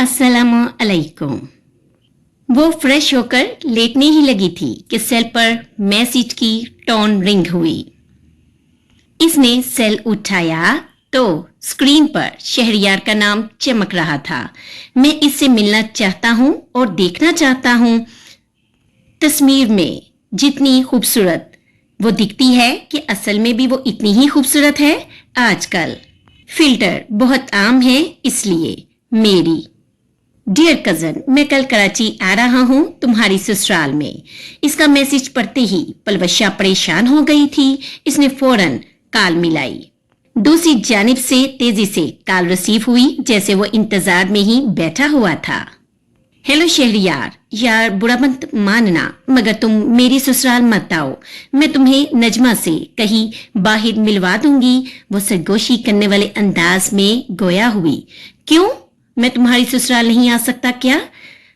अस्सलामु अलैकुम। वो फ्रेश होकर लेटने ही लगी थी कि सेल पर मैसेज की टोन रिंग हुई। इसने सेल उठाया तो स्क्रीन पर शहरियार का नाम चमक रहा था। मैं इससे मिलना चाहता हूँ और देखना चाहता हूँ। तस्वीर में जितनी खूबसूरत वो दिखती है कि असल में भी वो इतनी ही खूबसूरत है। आजकल फिल्टर बहुत आम है, इसलिए मेरी डियर कजन, मैं कल कराची आ रहा हूँ तुम्हारी ससुराल में। इसका मैसेज पढ़ते ही पलवशा परेशान हो गई थी। इसने फौरन कॉल मिलाई। दूसरी जानिब से तेजी से कॉल रिसीव हुई, जैसे वो इंतजार में ही बैठा हुआ था। हेलो शहरियार, यार बुरा मत मानना, मगर तुम मेरी ससुराल मत आओ। मैं तुम्हें नजमा से कहीं बाहर मिलवा दूंगी। वो सरगोशी करने वाले अंदाज में गोया हुई। क्यों, मैं तुम्हारी ससुराल नहीं आ सकता क्या?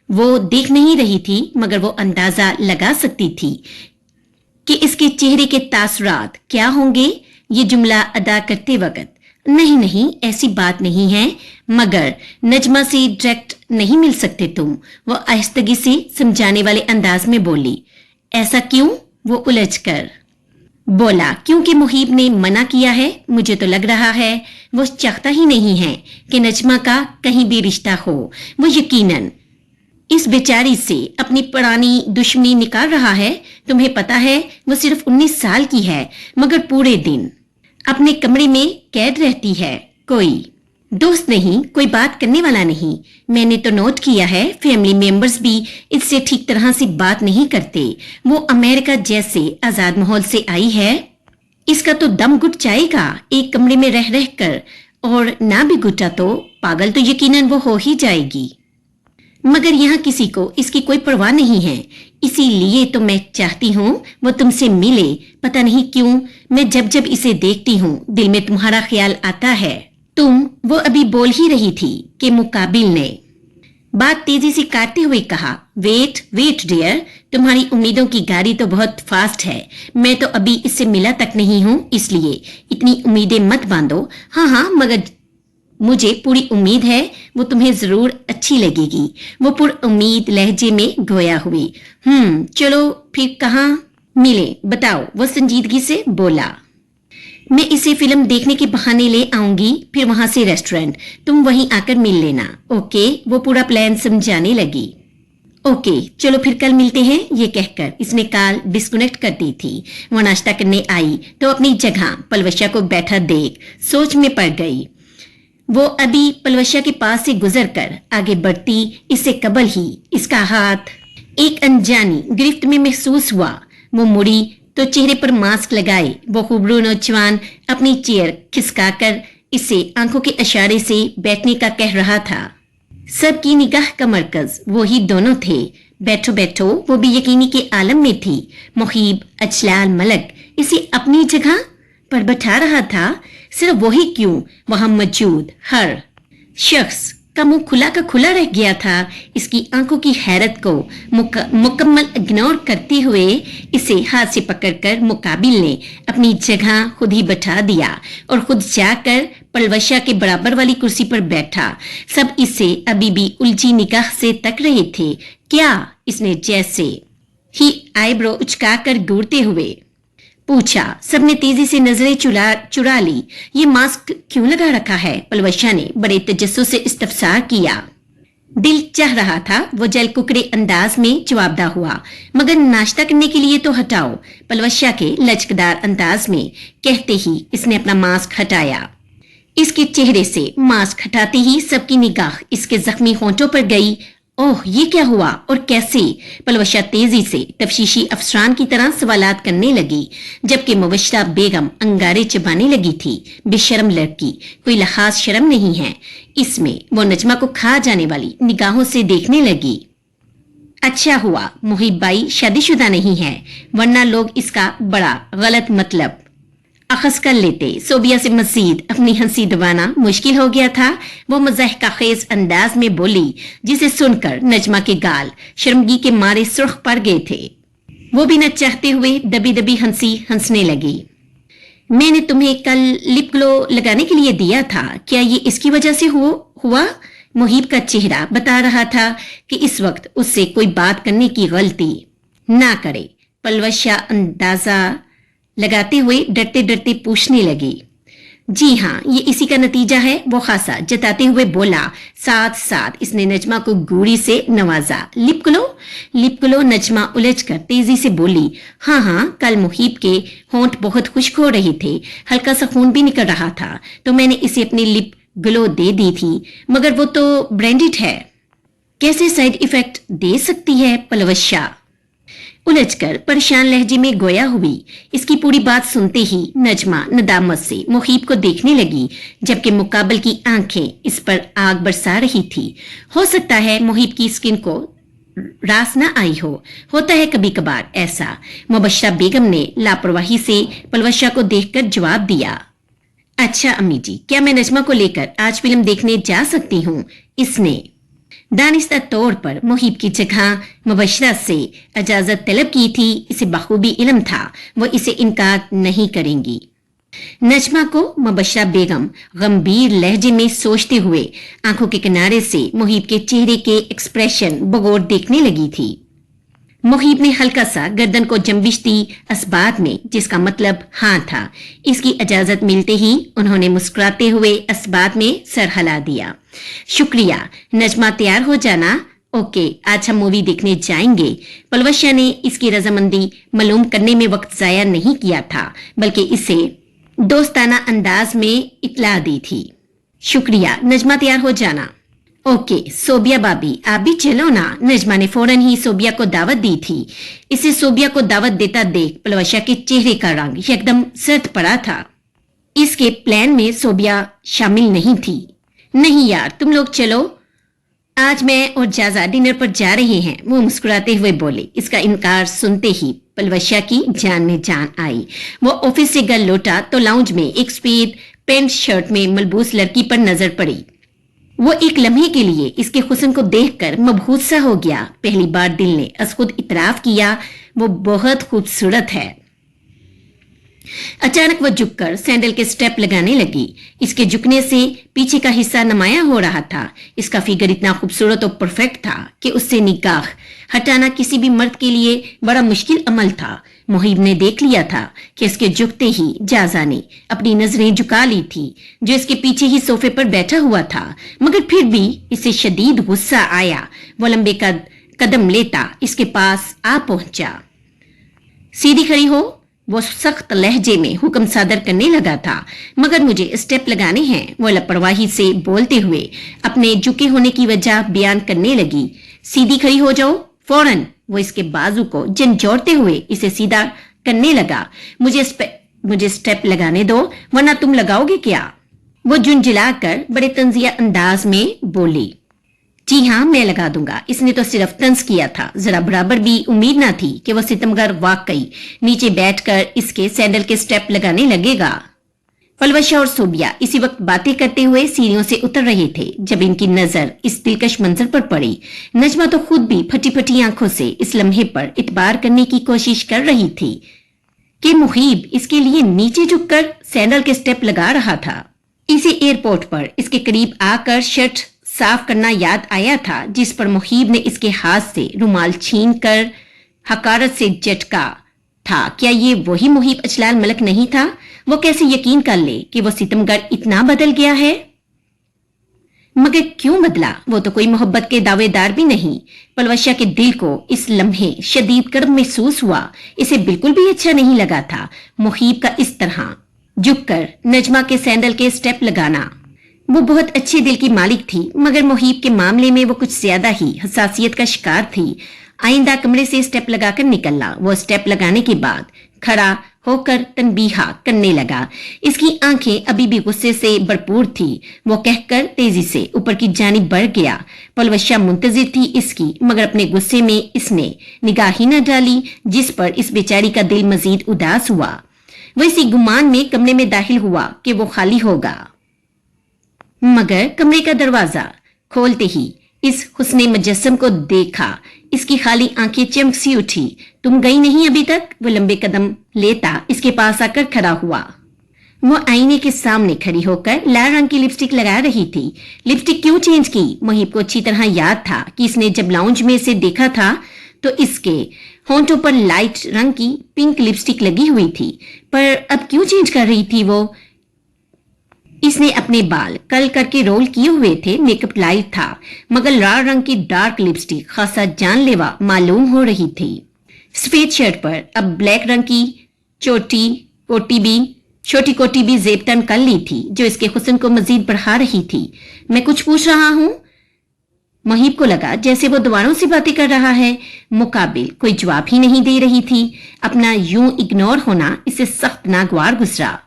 वो देख नहीं रही थी, मगर वो अंदाजा लगा सकती थी कि इसके चेहरे के तासुरात क्या होंगे ये जुमला अदा करते वक्त। नहीं नहीं, ऐसी बात नहीं है, मगर नजमा से डायरेक्ट नहीं मिल सकते तुम। वो आहिस्तगी से समझाने वाले अंदाज में बोली। ऐसा क्यों? वो उलझकर बोला, क्योंकि मुहीब ने मना किया है। मुझे तो लग रहा है वो चाहता ही नहीं है कि नजमा का कहीं भी रिश्ता हो। वो यकीनन इस बेचारी से अपनी पुरानी दुश्मनी निकाल रहा है। तुम्हें पता है वो सिर्फ 19 साल की है, मगर पूरे दिन अपने कमरे में कैद रहती है। कोई दोस्त नहीं, कोई बात करने वाला नहीं। मैंने तो नोट किया है फैमिली मेंबर्स भी इससे ठीक तरह से बात नहीं करते। वो अमेरिका जैसे आजाद माहौल से आई है। इसका तो दम घुट जाएगा एक कमरे में रह रह कर, और ना भी घुटा तो पागल तो यकीनन वो हो ही जाएगी। मगर यहाँ किसी को इसकी कोई परवाह नहीं है, इसीलिए तो मैं चाहती हूँ वो तुमसे मिले। पता नहीं क्यों मैं जब जब इसे देखती हूँ दिल में तुम्हारा ख्याल आता है। वो अभी बोल ही रही थी कि मुकाबिल ने बात तेजी से काटते हुए कहा, वेट वेट डियर, तुम्हारी उम्मीदों की गाड़ी तो बहुत फास्ट है। मैं तो अभी इससे मिला तक नहीं हूँ, इसलिए इतनी उम्मीदें मत बांधो। हाँ, मगर मुझे पूरी उम्मीद है वो तुम्हें जरूर अच्छी लगेगी। वो पुर उम्मीद लहजे में गोया हुई। चलो फिर कहाँ मिले बताओ, वो संजीदगी से बोला। मैं इसे फिल्म देखने के बहाने ले आऊंगी, फिर वहां से रेस्टोरेंट, तुम वहीं आकर मिल लेना। ओके, वो पूरा प्लान समझाने लगी। ओके चलो फिर कल मिलते हैं, ये कहकर इसने कॉल डिस्कनेक्ट कर दी थी। वो नाश्ता करने आई तो अपनी जगह पलवशा को बैठा देख सोच में पड़ गई। वो अभी पलवशा के पास से गुजरकर आगे बढ़ती, इससे कबल ही इसका हाथ एक अनजानी गिरफ्त में महसूस हुआ। वो मुड़ी तो चेहरे पर मास्क लगाए वो खूबरू नौजवान अपनी चेयर खिसकाकर इसे आंखों के इशारे से बैठने का कह रहा था। सबकी निगाह का मरकज वो ही दोनों थे। बैठो बैठो वो भी यकीनी के आलम में थी। मुहीब अजलाल मलक इसे अपनी जगह पर बैठा रहा था। सिर्फ वही क्यों, वहां मौजूद हर शख्स का मुंह खुला का खुला रह गया था। इसकी आंखों की हैरत को मुकम्मल इग्नोर करते हुए इसे हाथ से पकड़कर मुकाबिल ने अपनी जगह खुद ही बैठा दिया और खुद जाकर पलवशा के बराबर वाली कुर्सी पर बैठा। सब इसे अभी भी उलझी निगाह से तक रहे थे। क्या, इसने जैसे ही आईब्रो उचकाकर घूरते हुए पूछा। सबने तेजी से नजरें चुरा ली। ये मास्क क्यों लगा रखा है? पलवशा ने बड़े तजस्सुस से इस्तफसार किया। दिल चाह रहा था वो जल कुकड़े अंदाज में जवाबदा हुआ, मगर नाश्ता करने के लिए तो हटाओ। पलवशा के लचकदार अंदाज में कहते ही इसने अपना मास्क हटाया। इसके चेहरे से मास्क हटाते ही सबकी निगाह इसके जख्मी होंठों पर गई। ओह, ये क्या हुआ और कैसे? पलवशा तेजी से तफ्शीशी अफसरान की तरह सवालात करने लगी, जबकि मुबश्शिरा बेगम अंगारे चबाने लगी थी। बेशर्म लड़की, कोई लहाज शर्म नहीं है इसमें। वो नजमा को खा जाने वाली निगाहों से देखने लगी। अच्छा हुआ मुहीब बाई शादीशुदा नहीं है, वरना लोग इसका बड़ा गलत मतलब अखज कर लेते। सोबिया से मजीद अपनी हंसी दबाना मुश्किल हो गया था। वो मज़ाह का खेज अंदाज में बोली, जिसे सुनकर नजमा के गाल शर्मगी के मारे सुर्ख पड़ गए थे। वो भी न चाहते हुए दबी दबी हंसने लगी। मैंने तुम्हें कल लिप ग्लो लगाने के लिए दिया था, क्या ये इसकी वजह से हुआ? मुहीब का चेहरा बता रहा था कि इस वक्त उससे कोई बात करने की गलती ना करे। पलवशा अंदाजा लगाते हुए डरते डरते पूछने लगी, जी हाँ, ये इसी का नतीजा है, वो खासा जताते हुए बोला। साथ साथ इसने नजमा को गूड़ी से नवाजा। लिप कुलो। नजमा उलझकर तेजी से बोली, हाँ हाँ, कल मुहीब के होंठ बहुत खुश्क हो रहे थे, हल्का सा खून भी निकल रहा था, तो मैंने इसे अपनी लिप ग्लो दे दी थी, मगर वो तो ब्रांडेड है, कैसे साइड इफेक्ट दे सकती है? पलवशा उलझकर परेशान लहजे में गोया हुई। इसकी पूरी बात सुनते ही नजमा नदामत से मुहीब को देखने लगी, जबकि मुकाबल की आंखें इस पर आग बरसा रही थी। हो सकता है मुहीब की स्किन को रास ना आई हो, होता है कभी कभार ऐसा। मुबश्शरा बेगम ने लापरवाही से पलवशा को देखकर जवाब दिया, अच्छा अम्मी जी, क्या मैं नजमा को लेकर आज फिल्म देखने जा सकती हूँ? इसने दानिस्ता तौर पर मुहीब की जगह मुबश्शरा से इजाजत तलब की थी। इसे बखूबी इल्म था वो इसे इनकार नहीं करेंगी। नजमा को मुबश्शरा बेगम गंभीर लहजे में सोचते हुए आंखों के किनारे से मुहीब के चेहरे के एक्सप्रेशन बगौर देखने लगी थी। मुहीब ने हल्का सा गर्दन को जंबिश दी असबात में, जिसका मतलब हाँ था। इसकी इजाजत मिलते ही उन्होंने मुस्कुराते हुए असबात में सर हिला दिया। शुक्रिया नजमा, तैयार हो जाना। ओके, आज हम मूवी देखने जाएंगे। पलवशा ने इसकी रजामंदी मालूम करने में वक्त जाया नहीं किया था, बल्कि इसे दोस्ताना अंदाज में इत्तला दी थी। शुक्रिया नजमा, तैयार हो जाना। ओके, सोबिया भाभी आप भी चलो ना। नजमा ने फौरन ही सोबिया को दावत दी थी। इसे सोबिया को दावत देता देख पलवशा के चेहरे का रंग एकदम सर्द पड़ा था। इसके प्लान में सोबिया शामिल नहीं थी। नहीं यार, तुम लोग चलो, आज मैं और जाजा डिनर पर जा रहे हैं, वो मुस्कुराते हुए बोले। इसका इनकार सुनते ही पलवशा की जान में जान आई। वो ऑफिस से घर लौटा तो लाउंज में एक सफेद पैंट शर्ट में मलबूस लड़की पर नजर पड़ी। वो एक लम्हे के लिए इसके हुस्न को देखकर मबहूत सा हो गया। पहली बार दिल ने अस खुद इतराफ किया, वो बहुत खूबसूरत है। अचानक वो झुककर सैंडल के स्टेप लगाने लगी। इसके झुकने से पीछे का हिस्सा नुमाया हो रहा था। इसका फिगर इतना खूबसूरत और परफेक्ट था कि उससे निगाह हटाना किसी भी मर्द के लिए बड़ा मुश्किल अमल था। मुहीब ने देख लिया था कि इसके झुकते ही जाजा ने अपनी नजरें झुका ली थी, जो इसके पीछे ही सोफे पर बैठा हुआ था, मगर फिर भी इसे शदीद गुस्सा आया। वो लंबे कदम लेता इसके पास आ पहुंचा। सीधी खड़ी हो, वो सख्त लहजे में हुक्म सादर करने लगा था। मगर मुझे स्टेप लगाने हैं, वो लापरवाही से बोलते हुए अपने झुके होने की वजह बयान करने लगी। सीधी खड़ी हो जाओ फौरन। वो इसके बाजू को झंझोड़ते हुए इसे सीधा करने लगा। मुझे स्टेप लगाने दो, वरना तुम लगाओगे क्या? वो झुंझलाकर बड़े तंजिया अंदाज में बोली। जी हाँ, मैं लगा दूंगा। इसने तो सिर्फ तंज किया था, जरा बराबर भी उम्मीद ना थी कि वो सितमगर वाकई नीचे बैठकर इसके सैंडल के स्टेप लगाने लगेगा। पलवशा और सोबिया इसी वक्त बातें करते हुए सीढ़ियों से उतर रहे थे जब इनकी नजर इस दिलकश मंजर पर पड़ी। नजमा तो खुद भी फटी फटी आंखों से इस लम्हे पर इतबार करने की कोशिश कर रही थी कि मुहीब इसके लिए नीचे झुककर सैंडल के स्टेप लगा रहा था। इसे एयरपोर्ट पर इसके करीब आकर शर्ट साफ करना याद आया था, जिस पर मुहीब ने इसके हाथ से रुमाल छीन कर हकारत से झटका था। क्या ये वही मुहीब अचलाल मलक नहीं था? वो कैसे यकीन कर ले कि वो सितमगर इतना बदल गया है? मगर क्यों बदला? वो तो कोई मोहब्बत के दावेदार भी नहीं। पलवशा के दिल को इस लम्हे शदीद कर्ब महसूस हुआ। इसे बिल्कुल भी अच्छा नहीं लगा था मुहीब का इस तरह झुककर नजमा के सैंडल के स्टेप लगाना। वो बहुत अच्छे दिल की मालिक थी, मगर मुहीब के मामले में वो कुछ ज्यादा ही हसासियत का शिकार थी। आइंदा कमरे से स्टेप लगाकर निकलना। वो स्टेप लगाने के बाद खड़ा होकर तनबीहा करने लगा। इसकी आंखें अभी भी गुस्से से भरपूर थी। वो कहकर तेजी से ऊपर की जानिब बढ़ गया। पलवशा मुंतजिर थी इसकी, मगर अपने गुस्से में इसने निगाह ही न डाली, जिस पर इस बेचारी का दिल मजीद उदास हुआ। वो इसी गुमान में कमरे में दाखिल हुआ कि वो खाली होगा, मगर कमरे का दरवाजा खोलते ही इस हुस्ने मुजस्सम को देखा। इसकी खाली आंखें चमक सी उठी। तुम गई नहीं अभी तक? वो लंबे कदम लेता इसके पास आकर खड़ा हुआ। वो आईने के सामने खड़ी होकर लाल रंग की लिपस्टिक लगा रही थी। लिपस्टिक क्यों चेंज की? मोहिब को अच्छी तरह याद था कि इसने जब लाउंज में इसे देखा था तो इसके होंठों पर लाइट रंग की पिंक लिपस्टिक लगी हुई थी, पर अब क्यों चेंज कर रही थी वो? इसने अपने बाल कर्ल करके रोल किए हुए थे, मेकअप लाइट था, मगर लाल रंग की डार्क लिपस्टिक खासा जानलेवा मालूम हो रही थी। सफेद शर्ट पर अब ब्लैक रंग की छोटी कोटी भी जेब कर ली थी, जो इसके हुस्न को मजीद बढ़ा रही थी। मैं कुछ पूछ रहा हूं? मोहिब को लगा जैसे वो दोबारों से बातें कर रहा है। मुकाबिल कोई जवाब ही नहीं दे रही थी। अपना यूं इग्नोर होना इसे सख्त नागवार गुजरा।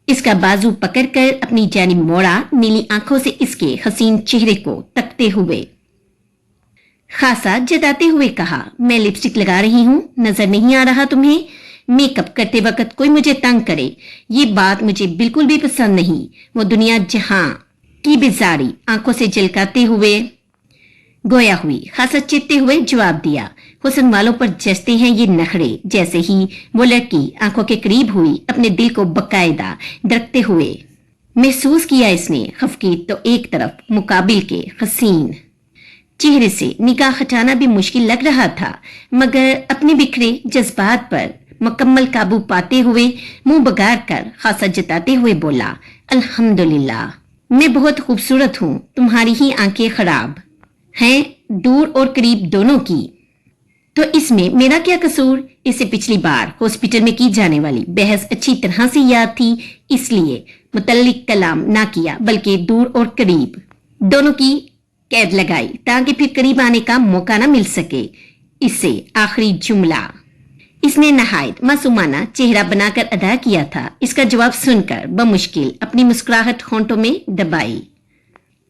इसका बाजू पकड़कर अपनी जानिब मोड़ा, नीली आंखों से इसके हसीन चेहरे को तकते हुए खासा जताते हुए कहा, मैं लिपस्टिक लगा रही हूं, नजर नहीं आ रहा तुम्हें? मेकअप करते वक्त कोई मुझे तंग करे, ये बात मुझे बिल्कुल भी पसंद नहीं। वो दुनिया जहां की बेजारी आंखों से झलकाते हुए गोया हुई, खासा चित्ते हुए जवाब दिया, हुस्न वालों पर जचते हैं ये नखरे। जैसे ही वो लड़की आंखों के करीब हुई, अपने दिल को बकायदा दरकते हुए महसूस किया इसने। खफकीत तो एक तरफ, मुकाबिल के हसीन चेहरे से निगाह हटाना भी मुश्किल लग रहा था, मगर अपने बिखरे जज्बात पर मुकम्मल काबू पाते हुए मुंह बगार कर खासा जताते हुए बोला, अल्हम्दुलिल्लाह, मैं बहुत खूबसूरत हूँ, तुम्हारी ही आंखें खराब हैं, दूर और करीब दोनों की। तो इसमें मेरा क्या कसूर? इसे पिछली बार हॉस्पिटल में की जाने वाली बहस अच्छी तरह से याद थी, इसलिए मुतल्लिक कलाम ना किया, बल्कि दूर और करीब दोनों की कैद लगाई ताकि फिर करीब आने का मौका ना मिल सके। इससे आखिरी जुमला इसने नहायत मासूमाना चेहरा बनाकर अदा किया था। इसका जवाब सुनकर बमुश्किल अपनी मुस्कुराहट होंठों में दबाई।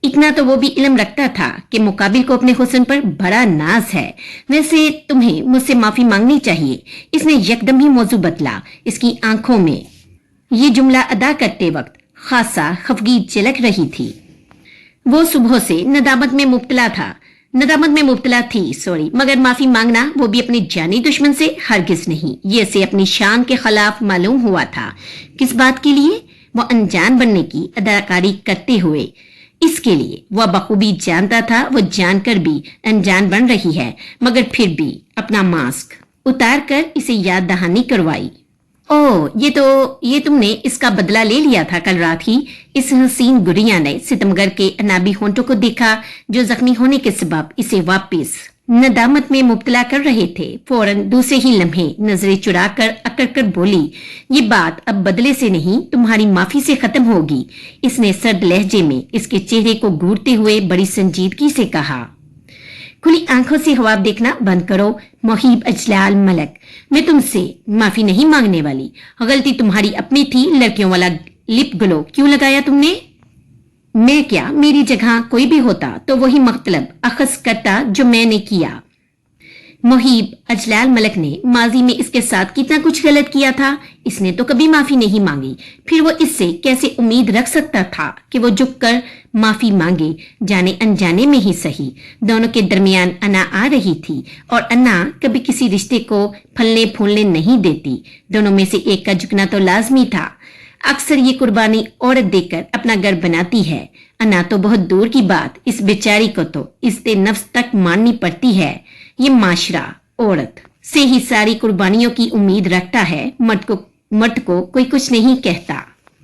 इतना तो वो भी इल्म रखता था कि मुकाबिल को अपने हुस्न पर बड़ा नाज है। वैसे तुम्हें मुझसे माफी मांगनी चाहिए। इसने यकदम ही मौजू बदला। इसकी आंखों में ये जुमला अदा करते वक्त खासा खफगी झलक रही थी। वो सुबह से नदामत में मुब्तला थी, मगर माफी मांगना, वो भी अपने जानी दुश्मन से, हरगिज नहीं। ये से अपनी शान के खिलाफ मालूम हुआ था। किस बात के लिए? वो अनजान बनने की अदाकारी करते हुए इसके लिए वह बखूबी जानता था। वो जानकर भी अनजान बन रही है, मगर फिर भी अपना मास्क उतार कर इसे याद दहानी करवाई। ओह, ये तुमने इसका बदला ले लिया था कल रात ही। इस हसीन गुड़िया ने सितमगर के अनाबी होंठों को देखा, जो जख्मी होने के सबब इसे वापस नदामत में मुब्तला कर रहे थे। फौरन दूसरे ही लम्हे नजरें चुराकर अकड़ कर बोली, ये बात अब बदले से नहीं, तुम्हारी माफी से खत्म होगी। इसने सर्द लहजे में इसके चेहरे को घूरते हुए बड़ी संजीदगी से कहा। खुली आंखों से ख्वाब देखना बंद करो मोहिब अजलाल मलक, मैं तुमसे माफी नहीं मांगने वाली। गलती तुम्हारी अपनी थी। लड़कियों वाला लिप ग्लो क्यों लगाया तुमने? मैं क्या, मेरी जगह कोई भी होता तो वही मतलब अखज़ करता जो मैंने किया। मोहिब अजलाल मलक ने माजी में इसके साथ कितना कुछ गलत किया था। इसने तो कभी माफी नहीं मांगी, फिर वो इससे कैसे उम्मीद रख सकता था कि वो झुककर माफी मांगे, जाने अनजाने में ही सही। दोनों के दरमियान अना आ रही थी, और अना कभी किसी रिश्ते को फलने फूलने नहीं देती। दोनों में से एक का झुकना तो लाजमी था। अक्सर ये कुर्बानी औरत देकर अपना घर बनाती है। अना तो बहुत दूर की बात, इस बेचारी को तो इस्ते नफ्स तक माननी पड़ती है। ये माशरा औरत से ही सारी कुर्बानियों की उम्मीद रखता है। मर्द को कोई कुछ नहीं कहता,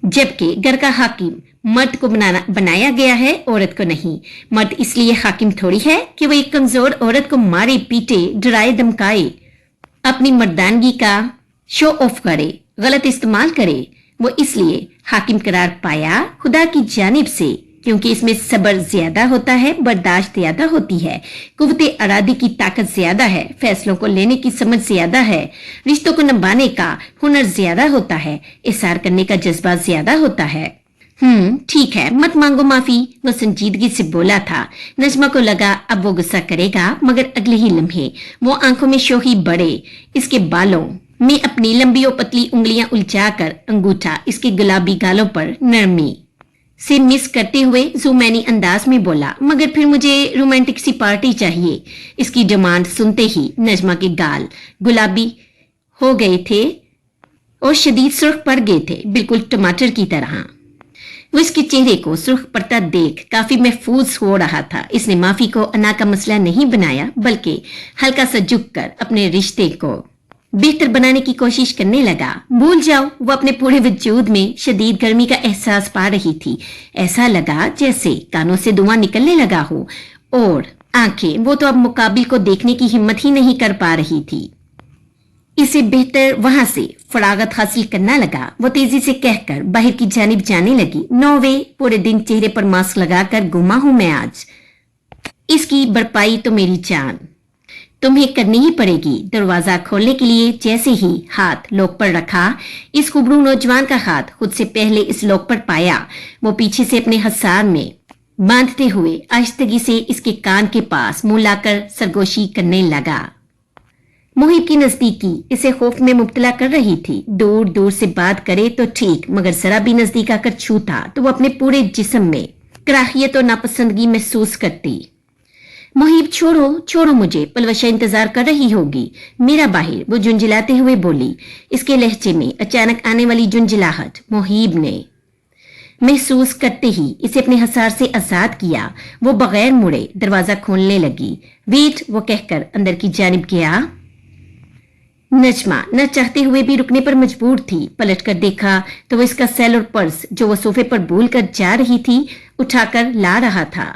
जबकि घर का हाकिम मर्द को बनाया गया है, औरत को नहीं। मर्द इसलिए हाकिम थोड़ी है कि वो एक कमजोर औरत को मारे पीटे डराए धमकाए, अपनी मर्दानगी का शो ऑफ करे, गलत इस्तेमाल करे। वो इसलिए हाकिम करार पाया खुदा की जानिब से क्योंकि इसमें सब्र ज्यादा होता है, बर्दाश्त ज्यादा होती है, कुव्वते इरादे की ताकत ज्यादा है, फैसलों को लेने की समझ ज्यादा है, रिश्तों को निभाने का हुनर ज्यादा होता है, इसार करने का जज्बा ज्यादा होता है। ठीक है, मत मांगो माफी, वो संजीदगी से बोला था। नजमा को लगा अब वो गुस्सा करेगा, मगर अगले ही लम्हे वो आंखों में शोही बढ़े। इसके बालों में अपनी लंबी और पतली उंगलियां उलझाकर अंगूठा इसके गुलाबी गालों पर नरमी से मिस करते हुए जुमैनी अंदाज में बोला, मगर फिर मुझे रोमांटिक सी पार्टी चाहिए। इसकी डिमांड सुनते ही नजमा के गाल गुलाबी हो गए थे। और शदीद सुर्ख पड़ गए थे, बिल्कुल टमाटर की तरह। वो इसके चेहरे को सुर्ख पड़ता देख काफी महफूज हो रहा था। इसने माफी को अना का मसला नहीं बनाया, बल्कि हल्का सा झुककर अपने रिश्ते को बेहतर बनाने की कोशिश करने लगा। भूल जाओ, वो अपने पूरे वजूद में शदीद गर्मी का एहसास पा रही थी। ऐसा लगा जैसे कानों से धुआं निकलने लगा हो, और आंखें वो तो अब मुकाबिल को देखने की हिम्मत ही नहीं कर पा रही थी। इसे बेहतर वहां से फरागत हासिल करना लगा। वो तेजी से कहकर बाहर की जानिब जाने लगी। नो वे, पूरे दिन चेहरे पर मास्क लगाकर घुमा हूं मैं आज। इसकी भरपाई तो मेरी जान तुम्हें करनी ही पड़ेगी। दरवाजा खोलने के लिए जैसे ही हाथ लॉक पर रखा, इस खूबरू नौजवान का हाथ खुद से पहले इस लॉक पर पाया। वो पीछे से अपने हसार में बांधते हुए आहिस्तगी से इसके कान के पास मुंह लाकर सरगोशी करने लगा। मुहिब की नजदीकी इसे खौफ में मुब्तला कर रही थी। दूर दूर से बात करे तो ठीक, मगर जरा भी नजदीक आकर छूता तो वो अपने पूरे जिस्म में कराहियत और नापसंदगी महसूस करती। मुहिब, छोड़ो छोड़ो मुझे, पलवशा इंतजार कर रही होगी मेरा बाहर, वो झुंझलाते हुए बोली। इसके लहजे में अचानक आने वाली झुंझलाहट मुहिब ने महसूस करते ही इसे अपने हसार से आजाद किया। वो बगैर मुड़े दरवाजा खोलने लगी। वेट, वो कहकर अंदर की जानिब गया। नजमा न चाहते हुए भी रुकने पर मजबूर थी। पलट कर देखा तो वो इसका सेल और पर्स जो वो सोफे पर भूल कर जा रही थी, उठाकर ला रहा था।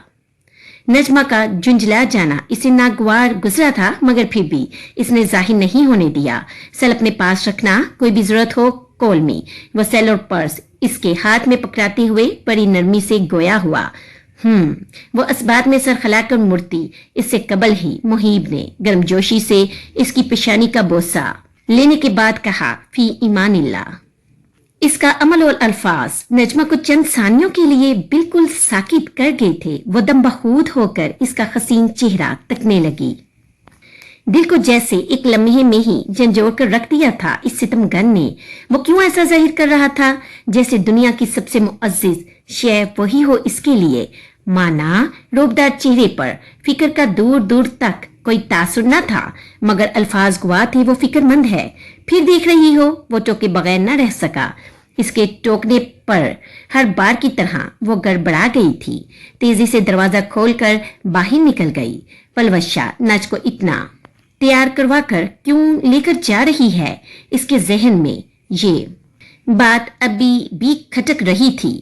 नजमा का झुंझला जाना इसे नागवार गुजरा था, मगर फिर भी इसने जाहिर नहीं होने दिया। सेल अपने पास रखना, कोई भी जरूरत हो कॉल मी। वो सेल और पर्स इसके हाथ में पकड़ाते हुए बड़ी नरमी से गोया हुआ। वो असबात में सर खलाकर मुड़ती। इससे कबल ही मुहिब ने गर्मजोशी से इसकी पेशानी का बोसा लेने के बाद कहा, फी ईमानिल्लाह। इसका अमल और अल्फाज नजमा को चंद सानियों के लिए बिल्कुल साकित कर गए थे। वो दम बखूद होकर इसका हसीन चेहरा तकने लगी। दिल को जैसे एक लम्हे में ही झंझोड़ कर रख दिया था इस सितमगर ने। वो क्यों ऐसा जाहिर कर रहा था जैसे दुनिया की सबसे मुअज्जिज शय वही हो इसके लिए। माना रोबदार चेहरे पर फिक्र का दूर दूर तक कोई तासुर न था, मगर अल्फाज गुआ थे वो फिक्रमंद है। फिर देख रही हो, वो टोके बगैर न रह सका। इसके टोकने पर हर बार की तरह वो गड़बड़ा गई थी। तेजी से दरवाजा खोलकर बाहर निकल गई। पलवशा नच को इतना तैयार करवा कर क्यों लेकर जा रही है, इसके जहन में ये बात अभी भी खटक रही थी।